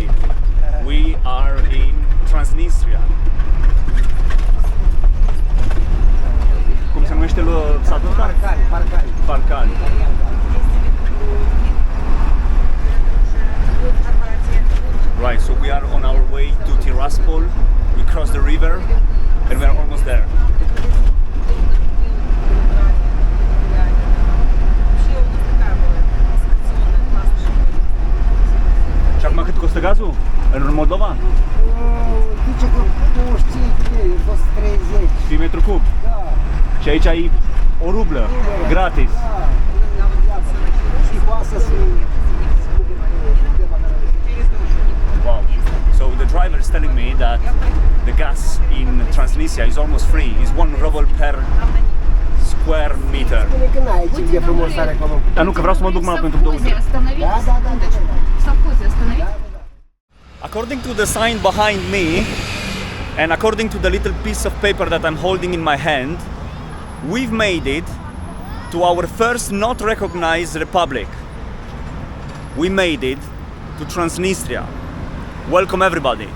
it. We are in Transnistria. Cum se numește satul ăsta? Balcani. Right, so we are on our way to Tiraspol. We cross the river and we are almost there. Și acum cât costă gazul? În Moldova? Zice că 25 de lei, a fost 30. Fii metru cub? Da. Și aici ai o rublă, gratis. Da. Și cu asta Wow. So the driver is telling me that the gas in Transnistria is almost free. It's 1 ruble per square meter. spune că n-ai ce de frumos are acolo. Dar nu, că vreau să mă duc numai pentru 2 ore. According to the sign behind me and according to the little piece of paper that I'm holding in my hand, we've made it to our first not recognized republic. We made it to Transnistria. Welcome everybody.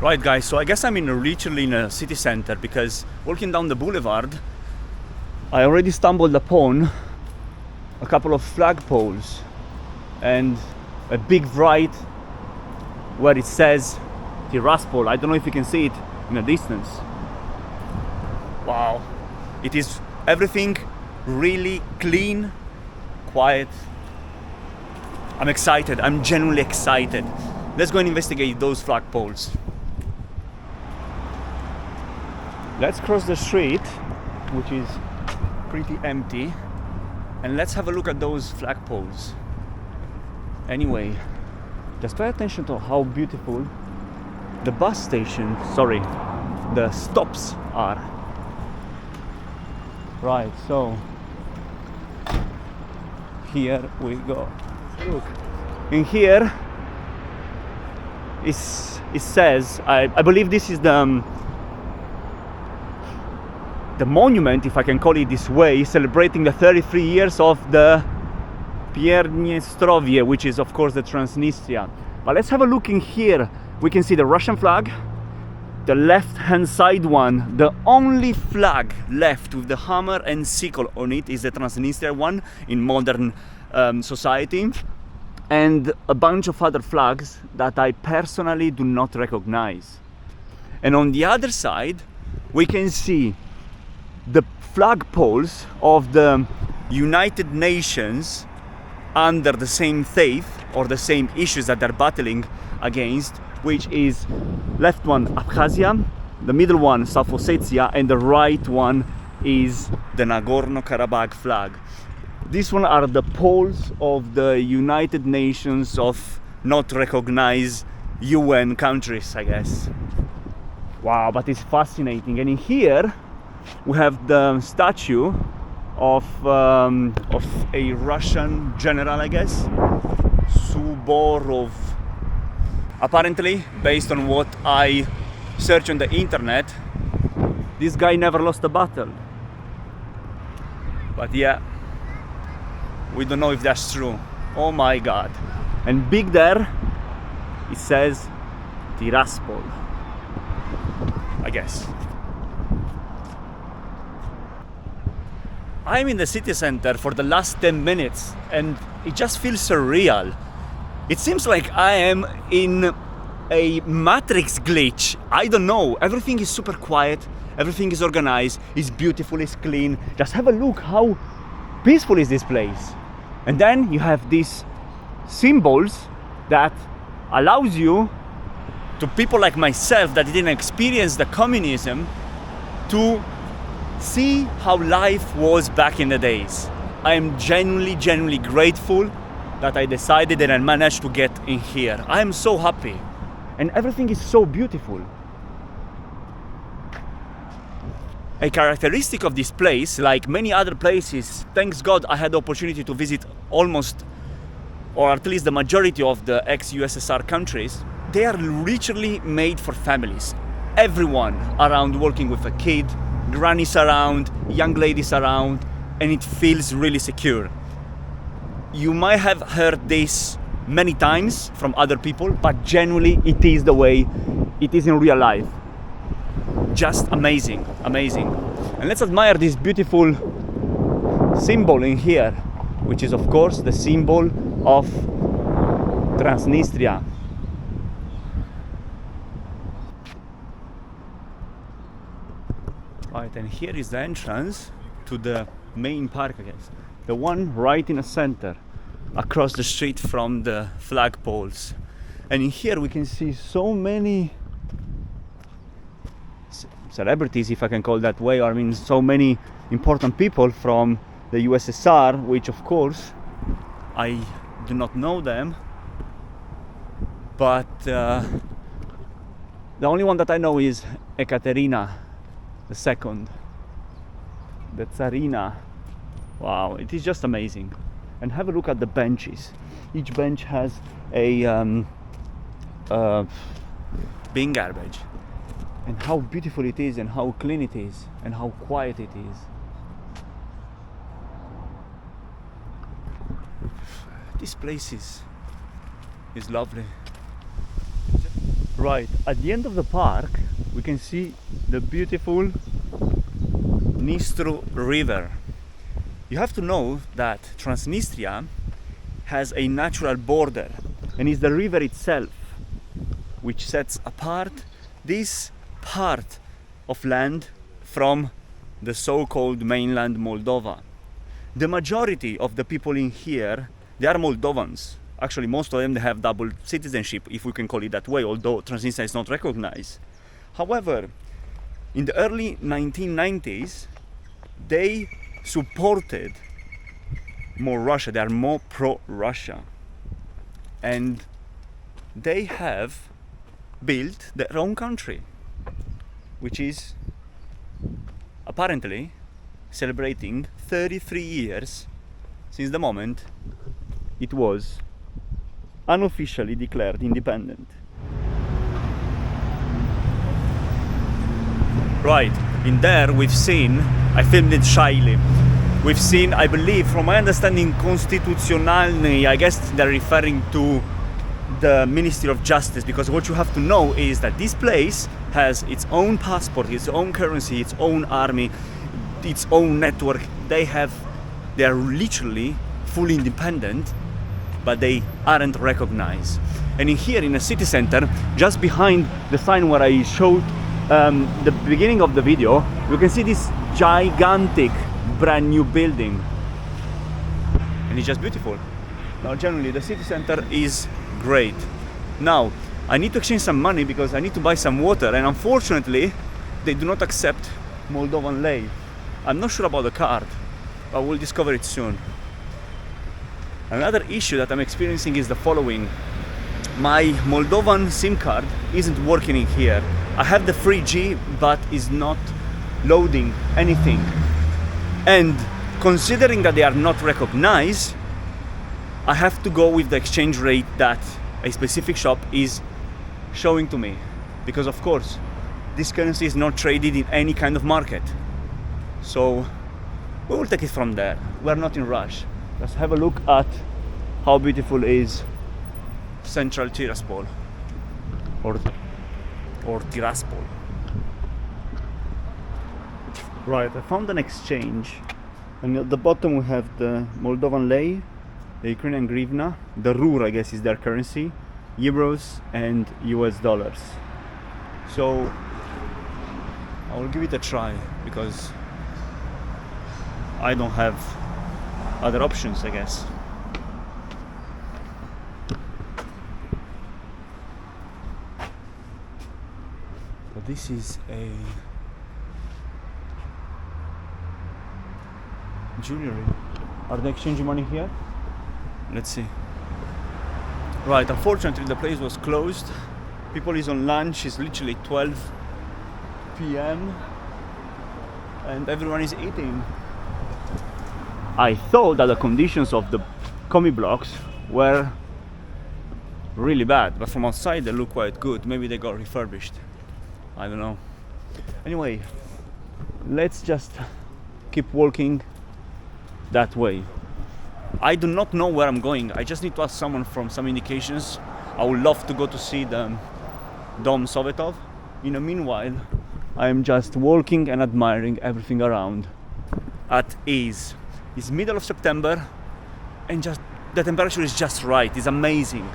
Right guys, so I guess I'm literally in a city center because walking down the boulevard I already stumbled upon a couple of flagpoles and a big write where it says Tiraspol. I don't know if you can see it in the distance. Wow, it is everything really clean, quiet. I'm excited, I'm genuinely excited. Let's go and investigate those flagpoles. Let's cross the street, which is pretty empty, and let's have a look at those flagpoles. Anyway, just pay attention to how beautiful the bus station, the stops are. Right, so here we go. Look, in here it says, I believe this is the monument, if I can call it this way, celebrating the 33 years of the Transnistria, which is of course the Transnistria. But let's have a look in here. We can see the Russian flag, the left hand side one, the only flag left with the hammer and sickle on it is the Transnistria one in modern society, and a bunch of other flags that I personally do not recognize. And on the other side we can see the flagpoles of the United Nations under the same faith or the same issues that they're battling against, which is left one Abkhazia, the middle one South Ossetia, and the right one is the Nagorno-Karabakh flag. These one are the poles of the United Nations of not recognized UN countries, I guess. Wow, but it's fascinating. And in here we have the statue of a Russian general, I guess, Suvorov. Apparently, based on what I searched on the internet, this guy never lost a battle. But yeah, we don't know if that's true. Oh my god. And big there, it says Tiraspol, I guess. I'm in the city center for the last 10 minutes and it just feels surreal. It seems like I am in a matrix glitch. I don't know. Everything is super quiet, everything is organized, it's beautiful, it's clean. Just have a look how peaceful is this place. And then you have these symbols that allows you, to people like myself that didn't experience the communism, to see how life was back in the days. I am genuinely grateful that I decided and I managed to get in here. I am so happy and everything is so beautiful. A characteristic of this place, like many other places, thanks God I had the opportunity to visit almost, or at least the majority of the ex-USSR countries, they are literally made for families. Everyone around working with a kid, grannies around, young ladies around, and it feels really secure. You might have heard this many times from other people, but genuinely it is the way it is in real life. Just amazing, amazing. And let's admire this beautiful symbol in here, which is of course the symbol of Transnistria. Right, and here is the entrance to the main park, I guess. The one right in the center, across the street from the flagpoles. And in here we can see so many celebrities, if I can call it that way, or I mean so many important people from the USSR, which of course I do not know them, but the only one that I know is Ekaterina II, the Tsarina. Wow, it is just amazing. And have a look at the benches. Each bench has a bin garbage, and how beautiful it is, and how clean it is, and how quiet it is. This place is lovely. Right, at the end of the park we can see the beautiful Dnistru river. You have to know that Transnistria has a natural border, and it's the river itself which sets apart this part of land from the so-called mainland Moldova. The majority of the people in here, they are Moldovans. Actually, most of them, they have double citizenship, if we can call it that way, although Transnistria is not recognized. However, in the early 1990s, they supported more Russia. They are more pro-Russia, and they have built their own country, which is apparently celebrating 33 years since the moment it was unofficially declared independent. Right, in there we've seen, I filmed it shyly, we've seen, I believe, from my understanding, Constituționalny, I guess they're referring to the Ministry of Justice, because what you have to know is that this place has its own passport, its own currency, its own army, its own network. They are literally fully independent, but they aren't recognized. And in here, in the city center, just behind the sign where I showed the beginning of the video, you can see this gigantic brand new building, and it's just beautiful. Now generally the city center is great. Now I need to exchange some money because I need to buy some water, and unfortunately they do not accept Moldovan lei. I'm not sure about the card, but we'll discover it soon. Another issue that I'm experiencing is the following. My Moldovan SIM card isn't working in here. I have the 3G, but is not loading anything. And considering that they are not recognized, I have to go with the exchange rate that a specific shop is showing to me. Because of course, this currency is not traded in any kind of market. So we will take it from there. We're not in rush. Let's have a look at how beautiful is Central Tiraspol or Tiraspol. Right, I found an exchange, and at the bottom we have the Moldovan lei, the Ukrainian hryvnia, the RUR, I guess is their currency, euros and US dollars. So I will give it a try because I don't have other options, I guess. But this is a jewelry. Are they exchanging money here? Let's see. Right, unfortunately the place was closed. People is on lunch. It's literally 12 p.m. and everyone is eating. I thought that the conditions of the commie blocks were really bad, but from outside they look quite good. Maybe they got refurbished. I don't know. Anyway, let's just keep walking that way. I do not know where I'm going. I just need to ask someone from some indications. I would love to go to see the Dom Sovetov. In the meanwhile, I am just walking and admiring everything around at ease. It's middle of September and just the temperature is just right. It's amazing.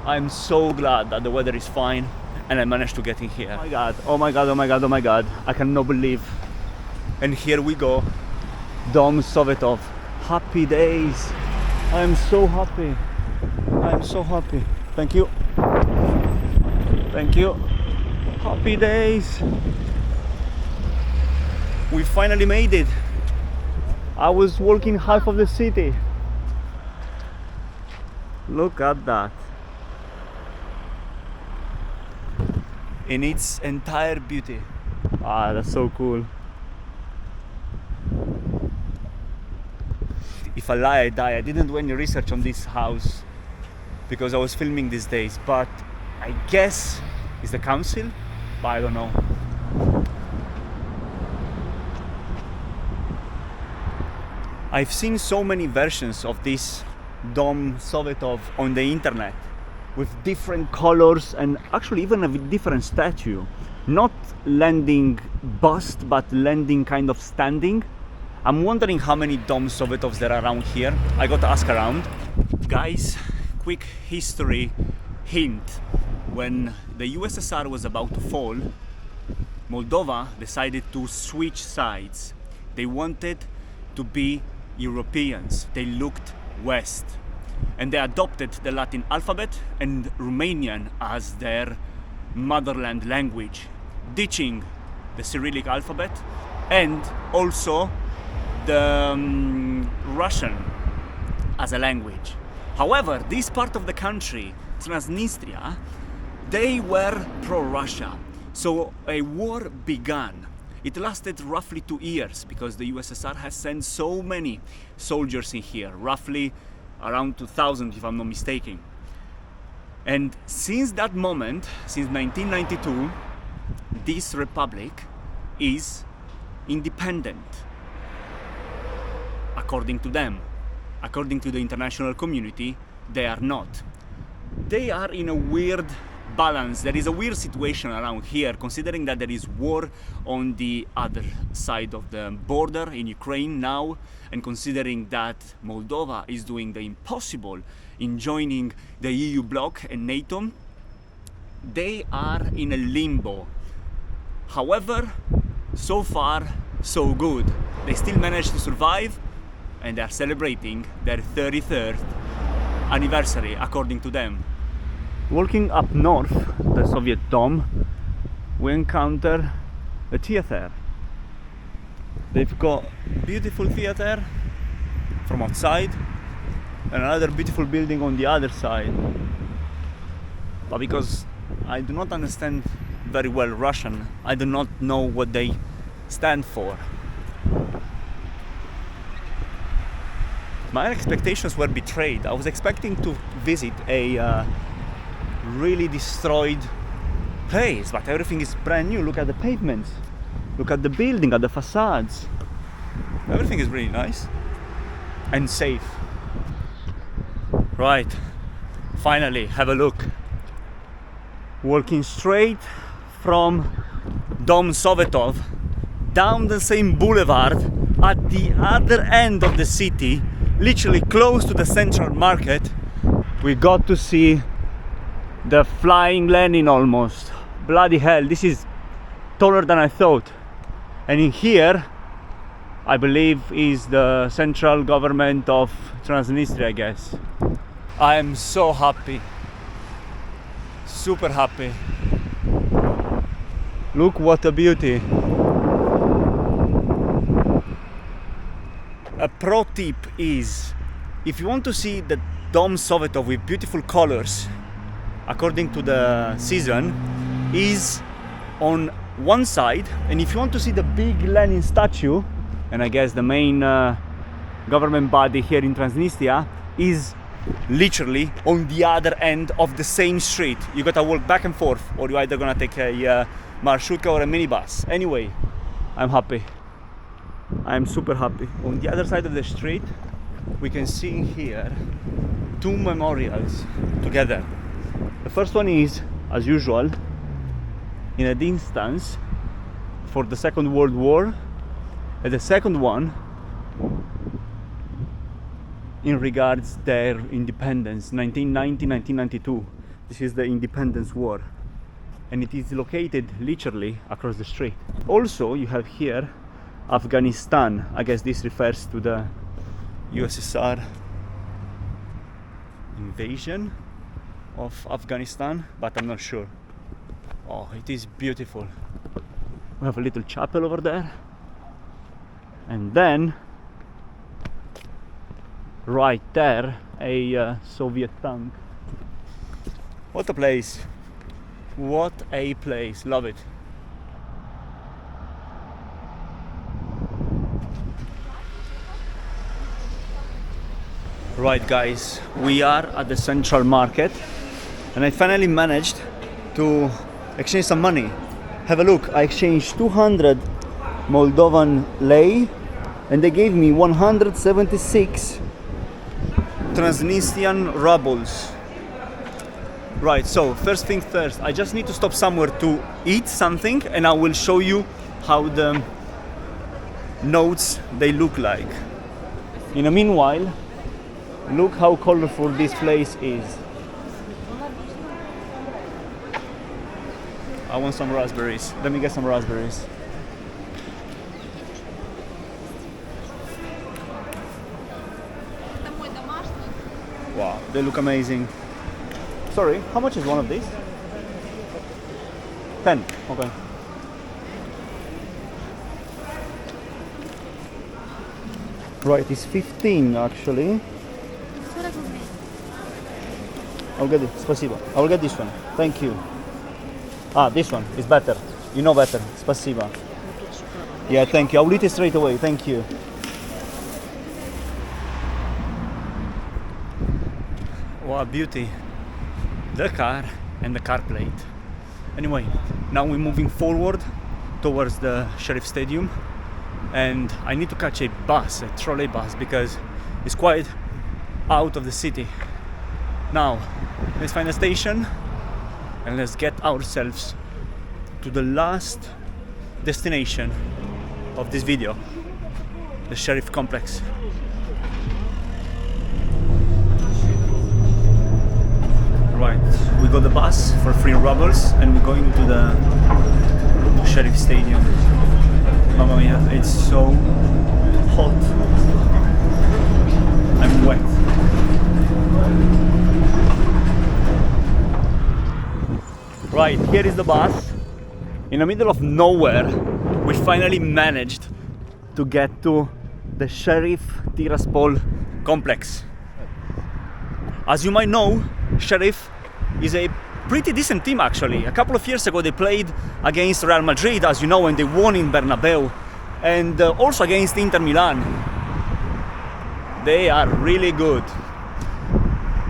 I'm so glad that the weather is fine and I managed to get in here. Oh my god, oh my god, oh my god, oh my god. I cannot believe. And here we go. Dom Sovetov. Happy days. I am so happy. I am so happy. Thank you. Thank you. Happy days. We finally made it. I was walking half of the city. Look at that. In its entire beauty. Ah, that's so cool. If I lie, I die. I didn't do any research on this house because I was filming these days, but I guess it's the council, but I don't know. I've seen so many versions of this Dom Sovetov on the internet with different colors and actually even a different statue. Not landing bust, but landing kind of standing. I'm wondering how many Dom Sovetovs there are around here. I got to ask around. Guys, quick history hint. When the USSR was about to fall, Moldova decided to switch sides. They wanted to be Europeans. They looked west. And they adopted the Latin alphabet and Romanian as their motherland language, ditching the Cyrillic alphabet and also the Russian as a language. However, this part of the country, Transnistria, they were pro-Russia. So a war began. It lasted roughly 2 years because the USSR has sent so many soldiers in here, roughly around 2,000 if I'm not mistaken. And since that moment, since 1992, this republic is independent. According to them, according to the international community, they are not. They are in a weird balance. There is a weird situation around here, considering that there is war on the other side of the border in Ukraine now, and considering that Moldova is doing the impossible in joining the EU bloc and NATO. They are in a limbo. However, so far, so good. They still managed to survive, and they are celebrating their 33rd anniversary, according to them. Walking up north, the Soviet Dom, we encounter a theater. They've got beautiful theater from outside and another beautiful building on the other side. But because I do not understand very well Russian, I do not know what they stand for. My expectations were betrayed. I was expecting to visit a really destroyed place, but everything is brand new. Look at the pavements, look at the building, at the facades. Everything is really nice and safe. Right, finally, have a look. Walking straight from Dom Sovetov down the same boulevard at the other end of the city, literally close to the central market, we got to see the flying Lenin almost. Bloody hell, this is taller than I thought. And in here, I believe, is the central government of Transnistria, I guess. I am so happy. Super happy. Look what a beauty. A pro tip is, if you want to see the Dom Sovetov with beautiful colors, according to the season, is on one side, and if you want to see the big Lenin statue, and I guess the main government body here in Transnistria, is literally on the other end of the same street. You gotta walk back and forth, or you're either gonna take a marshutka or a minibus. Anyway, I'm happy. I'm super happy. On the other side of the street, we can see here two memorials together. The first one is, as usual, in a distance for the Second World War, and the second one in regards their independence, 1990-1992. This is the Independence War, and it is located literally across the street. Also, you have here Afghanistan. I guess this refers to the USSR invasion of Afghanistan, but I'm not sure. Oh, it is beautiful. We have a little chapel over there, and then right there a Soviet tank. What a place! What a place! Love it. Right, guys, we are at the Central Market, and I finally managed to exchange some money. Have a look. I exchanged 200 Moldovan lei, and they gave me 176 Transnistrian rubles. Right, so first thing first, I just need to stop somewhere to eat something, and I will show you how the notes they look like. In the meanwhile, look how colorful this place is. I want some raspberries. Let me get some raspberries. Wow, they look amazing. Sorry, how much is one of these? 10. Okay. Right, it's 15 actually. I'll get it. Спасибо. I will get this one. Thank you. Ah, this one is better. You know better. Спасибо. Yeah, thank you. I'll eat it straight away. Thank you. Wow, beauty. The car and the car plate. Anyway, now we're moving forward towards the Sheriff Stadium, and I need to catch a bus, a trolley bus, because it's quite out of the city. Now, let's find a station and let's get ourselves to the last destination of this video, the Sheriff Complex. Right, we got the bus for 3 rubles and we're going to the Sheriff Stadium. Mamma mia, it's so hot. I'm wet. Right, here is the bus. In the middle of nowhere, we finally managed to get to the Sheriff Tiraspol complex. As you might know, Sheriff is a pretty decent team actually. A couple of years ago they played against Real Madrid, as you know, and they won in Bernabeu, and also against Inter Milan. They are really good.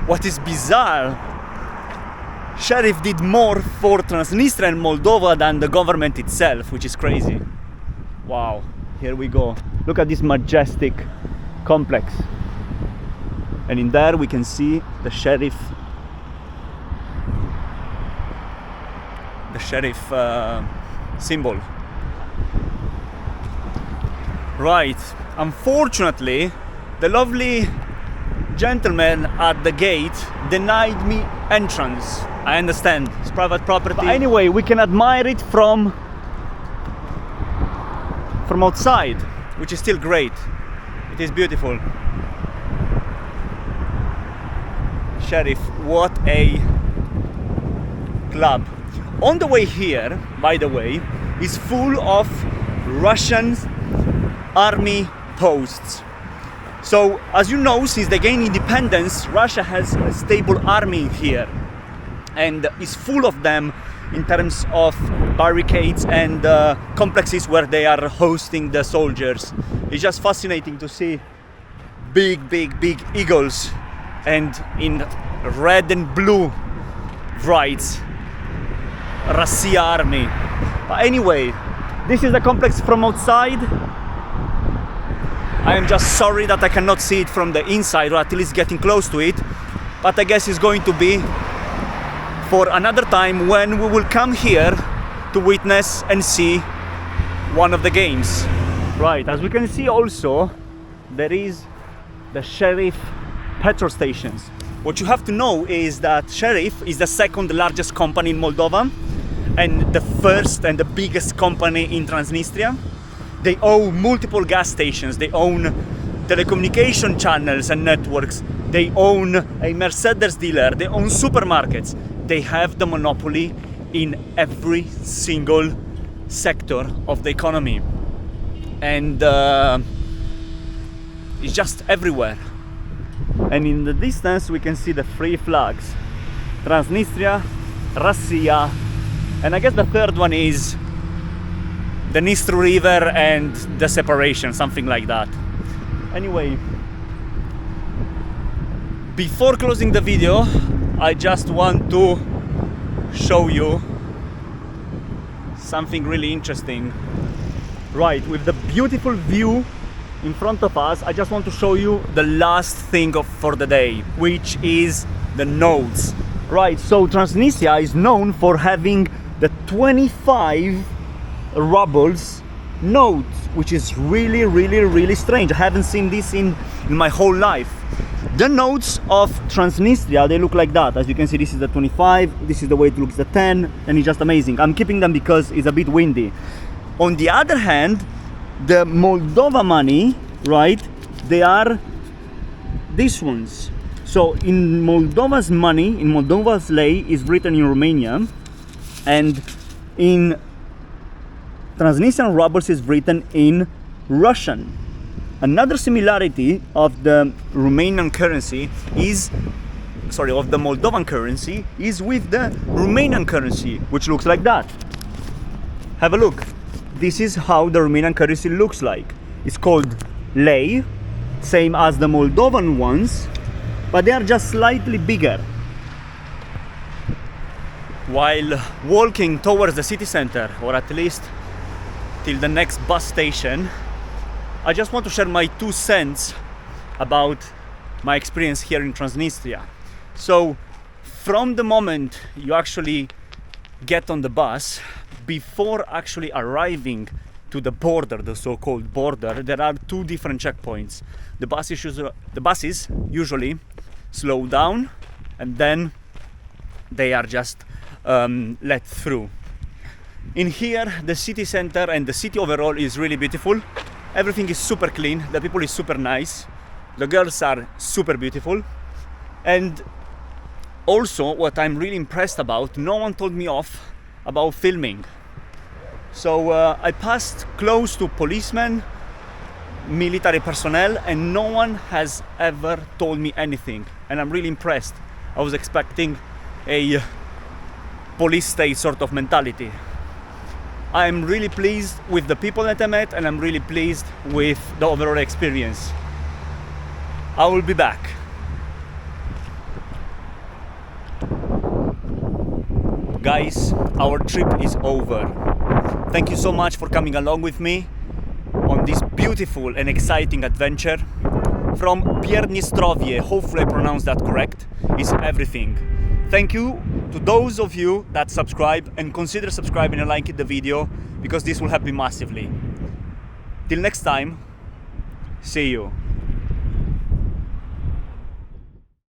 What is bizarre, Sheriff did more for Transnistria and Moldova than the government itself, which is crazy. Wow, here we go. Look at this majestic complex. And in there we can see the Sheriff symbol. Right, unfortunately, the lovely gentleman at the gate denied me entrance. I understand, it's private property. But anyway, we can admire it from outside, which is still great. It is beautiful. Sheriff, what a club. On the way here, by the way, is full of Russian army posts. So, as you know, since they gained independence, Russia has a stable army here, and is full of them in terms of barricades and complexes where they are hosting the soldiers. It's just fascinating to see big eagles, and in red and blue writes Russia Army. But anyway, this is the complex from outside. I am just sorry that I cannot see it from the inside, or at least getting close to it, but I guess it's going to be for another time when we will come here to witness and see one of the games. Right, as we can see also, there is the Sheriff petrol stations. What you have to know is that Sheriff is the second largest company in Moldova and the first and the biggest company in Transnistria. They own multiple gas stations, they own telecommunication channels and networks, they own a Mercedes dealer, they own supermarkets. They have the monopoly in every single sector of the economy. And it's just everywhere. And in the distance we can see the three flags: Transnistria, Russia, and I guess the third one is the Dnistru River and the separation, something like that. Anyway, before closing the video, I just want to show you something really interesting. Right, with the beautiful view in front of us, I just want to show you the last thing for the day, which is the nodes. Right, so Transnistria is known for having the 25 rubles nodes, which is really strange. I haven't seen this in my whole life. The nodes of Transnistria, they look like that. As you can see, this is the 25, this is the way it looks, the 10, and it's just amazing. I'm keeping them because it's a bit windy. On the other hand, the Moldova money, right, they are these ones. So in Moldova's money, in Moldova's lei, is written in Romanian, and in Transnistrian rubles is written in Russian. Another similarity of the Romanian currency is, of the Moldovan currency, is with the Romanian currency, which looks like that. Have a look. This is how the Romanian currency looks like. It's called lei, same as the Moldovan ones, but they are just slightly bigger. While walking towards the city center, or at least till the next bus station, I just want to share my 2 cents about my experience here in Transnistria. So, from the moment you actually get on the bus, before actually arriving to the border, the so-called border, there are 2 different checkpoints. The buses usually slow down, and then they are just let through. In here, the city center and the city overall is really beautiful. Everything is super clean, the people is super nice, the girls are super beautiful, and also what I'm really impressed about, no one told me off about filming. So I passed close to policemen, military personnel, and no one has ever told me anything, and I'm really impressed. I was expecting a police state sort of mentality. I'm really pleased with the people that I met, and I'm really pleased with the overall experience. I will be back. Guys, our trip is over. Thank you so much for coming along with me on this beautiful and exciting adventure. From Piernistrovie, hopefully I pronounced that correct, is everything. Thank you to those of you that subscribe, and consider subscribing and liking the video, because this will help me massively. Till next time, see you.